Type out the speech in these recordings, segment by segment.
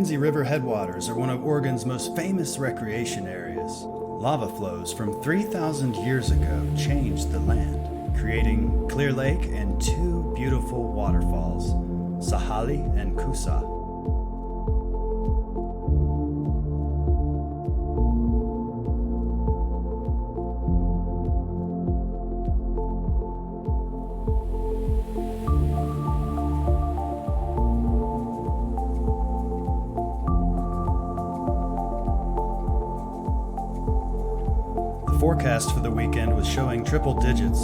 McKenzie River Headwaters are one of Oregon's most famous recreation areas. Lava flows from 3,000 years ago changed the land, creating Clear Lake and two beautiful waterfalls, Sahalie and Koosah. The forecast for the weekend was showing triple digits,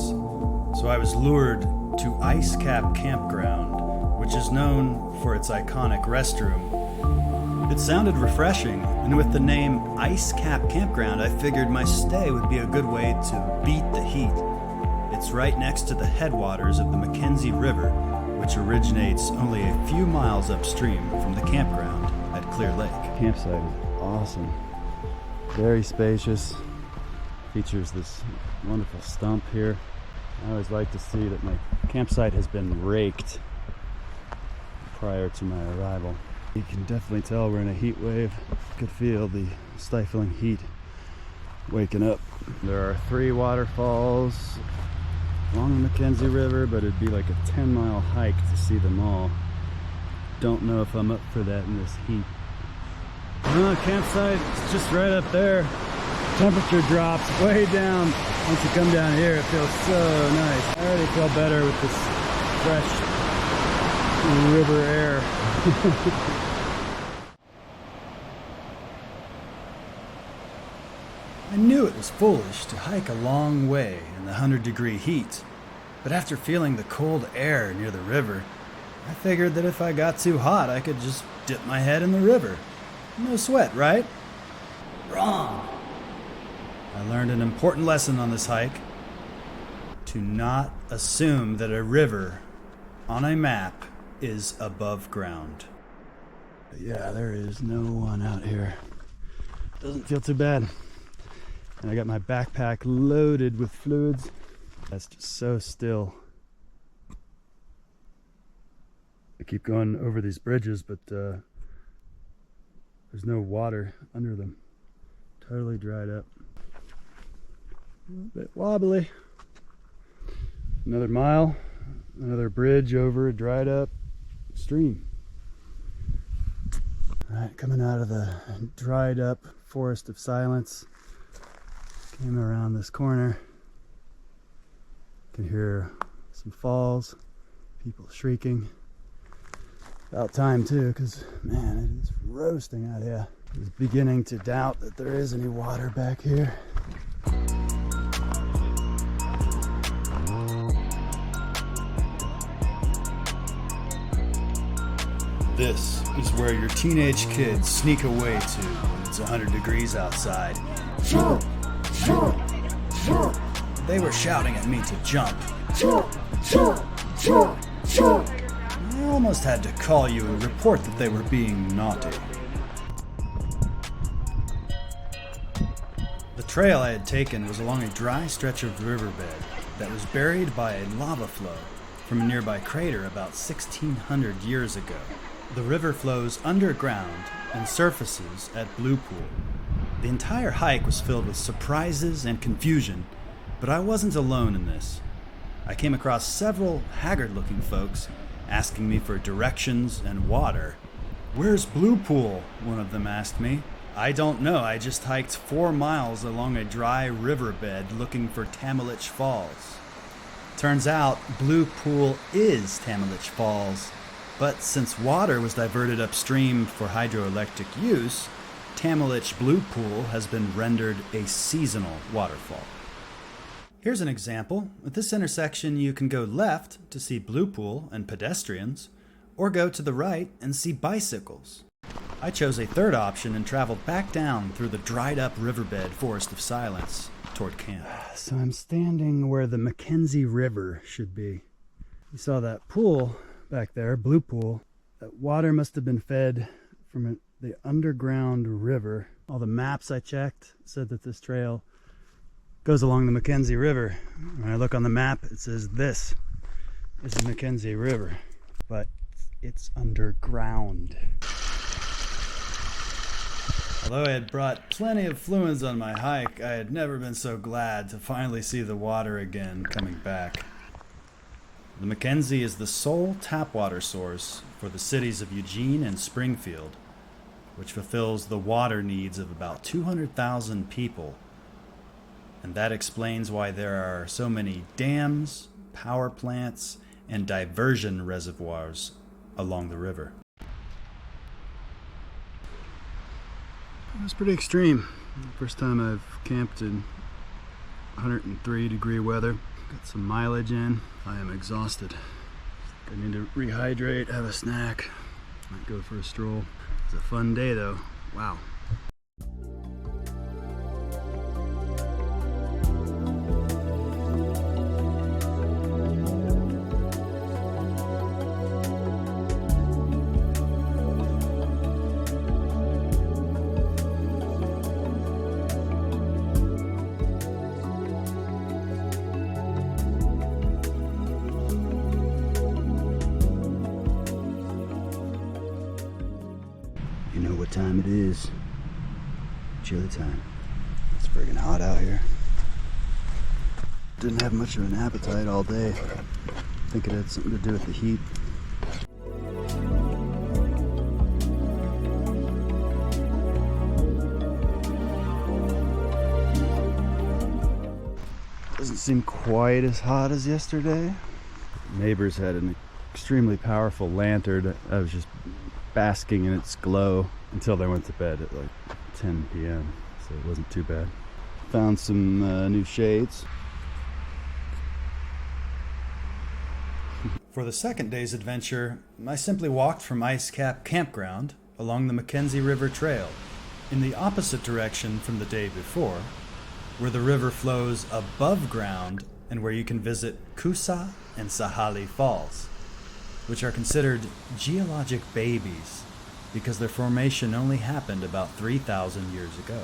so I was lured to Ice Cap Campground, which is known for its iconic restroom. It sounded refreshing, and with the name Ice Cap Campground, I figured my stay would be a good way to beat the heat. It's right next to the headwaters of the McKenzie River, which originates only a few miles upstream from the campground at Clear Lake. Campsite is awesome, very spacious. Features this wonderful stump here. I always like to see that my campsite has been raked prior to my arrival. You can definitely tell we're in a heat wave. You could feel the stifling heat waking up. There are 3 waterfalls along the McKenzie River, but it'd be like a 10-mile hike to see them all. Don't know if I'm up for that in this heat. Campsite is just right up there. Temperature drops way down. Once you come down here, it feels so nice. I already feel better with this fresh river air. I knew it was foolish to hike a long way in the 100-degree heat, but after feeling the cold air near the river, I figured that if I got too hot, I could just dip my head in the river. No sweat, right? Wrong. I learned an important lesson on this hike: to not assume that a river on a map is above ground. Yeah, there is no one out here. Doesn't feel too bad. And I got my backpack loaded with fluids. That's just so still. I keep going over these bridges, but there's no water under them. Totally dried up. A little bit wobbly. Another mile, another bridge over a dried up stream. All right, coming out of the dried up forest of silence, came around this corner. Can hear some falls, people shrieking. About time too, because man, it is roasting out here. I was beginning to doubt that there is any water back here. This is where your teenage kids sneak away to when it's 100 degrees outside. Jump! Jump! Jump! They were shouting at me to jump. Jump! Jump! Jump! Jump! I almost had to call you and report that they were being naughty. The trail I had taken was along a dry stretch of riverbed that was buried by a lava flow from a nearby crater about 1,600 years ago. The river flows underground and surfaces at Blue Pool. The entire hike was filled with surprises and confusion, but I wasn't alone in this. I came across several haggard-looking folks asking me for directions and water. "Where's Blue Pool?" one of them asked me. "I don't know, I just hiked 4 miles along a dry riverbed looking for Tamolitch Falls." Turns out Blue Pool is Tamolitch Falls, but since water was diverted upstream for hydroelectric use, Tamolitch Blue Pool has been rendered a seasonal waterfall. Here's an example. At this intersection, you can go left to see Blue Pool and pedestrians, or go to the right and see bicycles. I chose a third option and traveled back down through the dried up riverbed forest of silence toward camp. So I'm standing where the McKenzie River should be. You saw that pool back there, Blue Pool. That water must have been fed from the underground river. All the maps I checked said that this trail goes along the McKenzie River. When I look on the map, it says this is the McKenzie River, but it's underground. Although I had brought plenty of fluids on my hike, I had never been so glad to finally see the water again coming back. The McKenzie is the sole tap water source for the cities of Eugene and Springfield, which fulfills the water needs of about 200,000 people. And that explains why there are so many dams, power plants, and diversion reservoirs along the river. It was pretty extreme. First time I've camped in 103-degree weather. Got some mileage in. I am exhausted. I need to rehydrate, have a snack, might go for a stroll. It's a fun day though. Wow. You know what time it is. Chili time. It's friggin' hot out here. Didn't have much of an appetite all day. I think it had something to do with the heat. Doesn't seem quite as hot as yesterday. Neighbors had an extremely powerful lantern. I was just basking in its glow until they went to bed at like 10 p.m. So it wasn't too bad. Found some new shades. For the second day's adventure, I simply walked from Ice Cap Campground along the McKenzie River Trail in the opposite direction from the day before, where the river flows above ground and where you can visit Koosah and Sahalie Falls, which are considered geologic babies because their formation only happened about 3,000 years ago.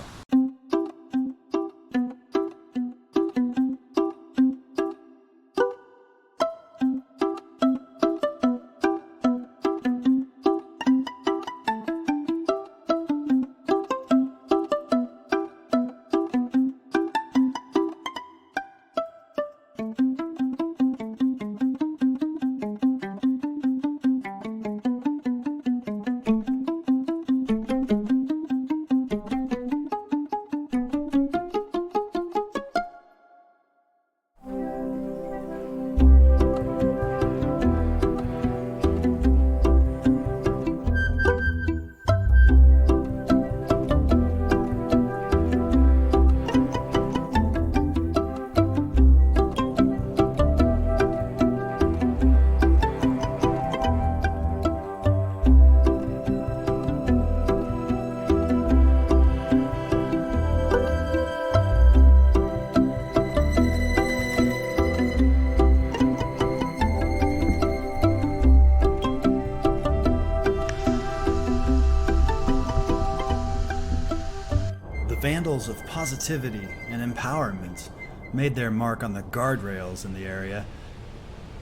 Vandals of positivity and empowerment made their mark on the guardrails in the area,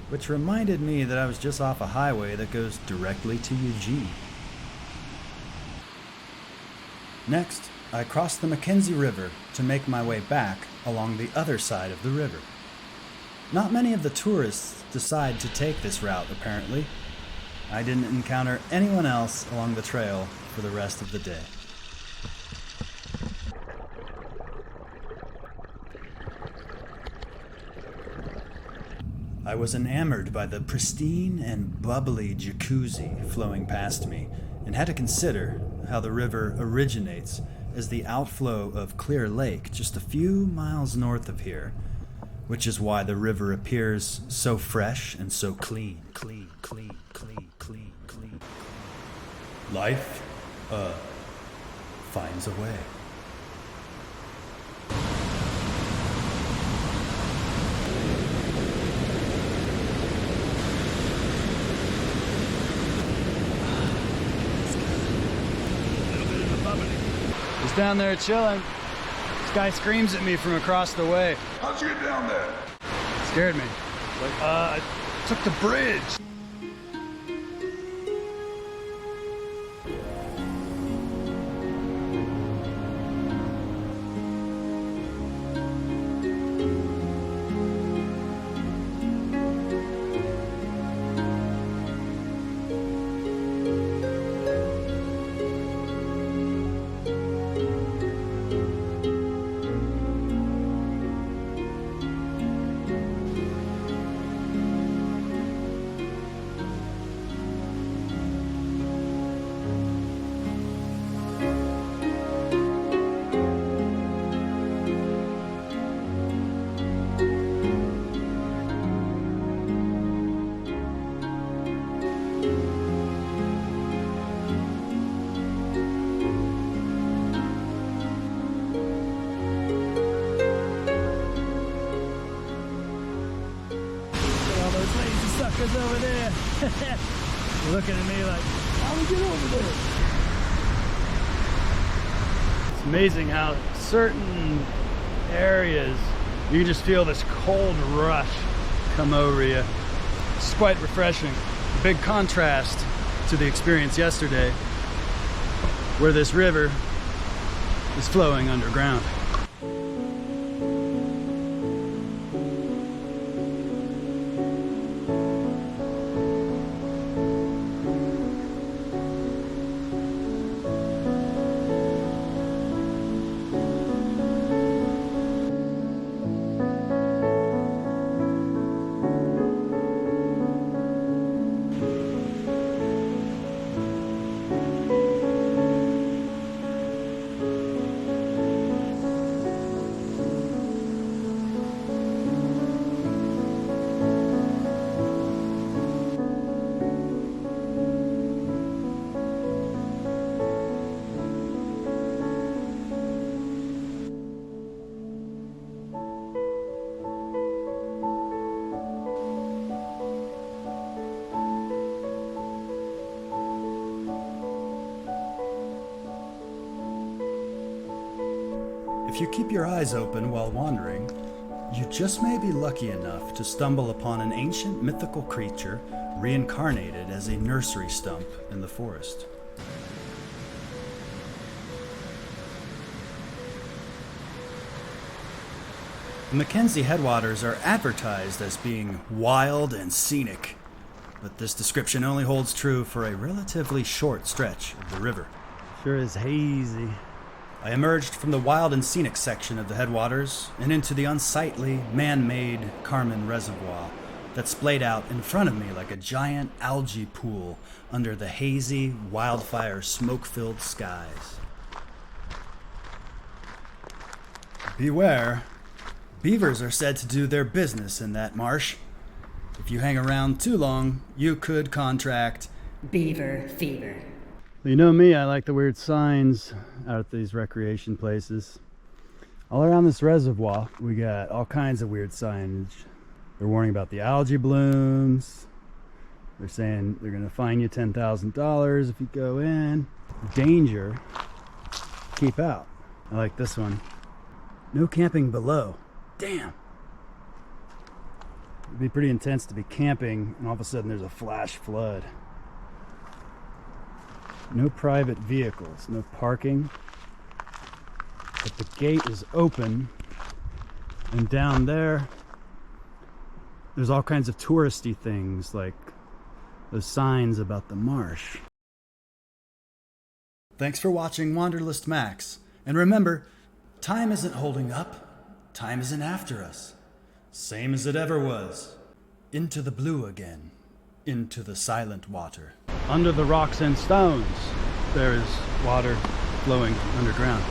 which reminded me that I was just off a highway that goes directly to Eugene. Next, I crossed the McKenzie River to make my way back along the other side of the river. Not many of the tourists decide to take this route, apparently. I didn't encounter anyone else along the trail for the rest of the day. I was enamored by the pristine and bubbly jacuzzi flowing past me and had to consider how the river originates as the outflow of Clear Lake just a few miles north of here, which is why the river appears so fresh and so clean. Life, finds a way. Down there chilling. This guy screams at me from across the way. How'd you get down there? Scared me. Like, I took the bridge. is over there. You're looking at me like, how do we get over there? It's amazing how certain areas, you can just feel this cold rush come over you. It's quite refreshing. A big contrast to the experience yesterday, where this river is flowing underground. If you keep your eyes open while wandering, you just may be lucky enough to stumble upon an ancient mythical creature reincarnated as a nursery stump in the forest. The McKenzie Headwaters are advertised as being wild and scenic, but this description only holds true for a relatively short stretch of the river. Sure is hazy. I emerged from the wild and scenic section of the headwaters and into the unsightly, man-made Carmen Reservoir that splayed out in front of me like a giant algae pool under the hazy, wildfire, smoke-filled skies. Beware, beavers are said to do their business in that marsh. If you hang around too long, you could contract beaver fever. You know me, I like the weird signs out at these recreation places. All around this reservoir, we got all kinds of weird signage. They're warning about the algae blooms. They're saying they're gonna fine you $10,000 if you go in. Danger, keep out. I like this one. No camping below. Damn. It'd be pretty intense to be camping and all of a sudden there's a flash flood. No private vehicles, no parking, but the gate is open, and down there's all kinds of touristy things like those signs about the marsh. Thanks for watching Wanderlust Max, and remember, time isn't holding up, time isn't after us. Same as it ever was. Into the blue again, into the silent water. Under the rocks and stones, there is water flowing underground.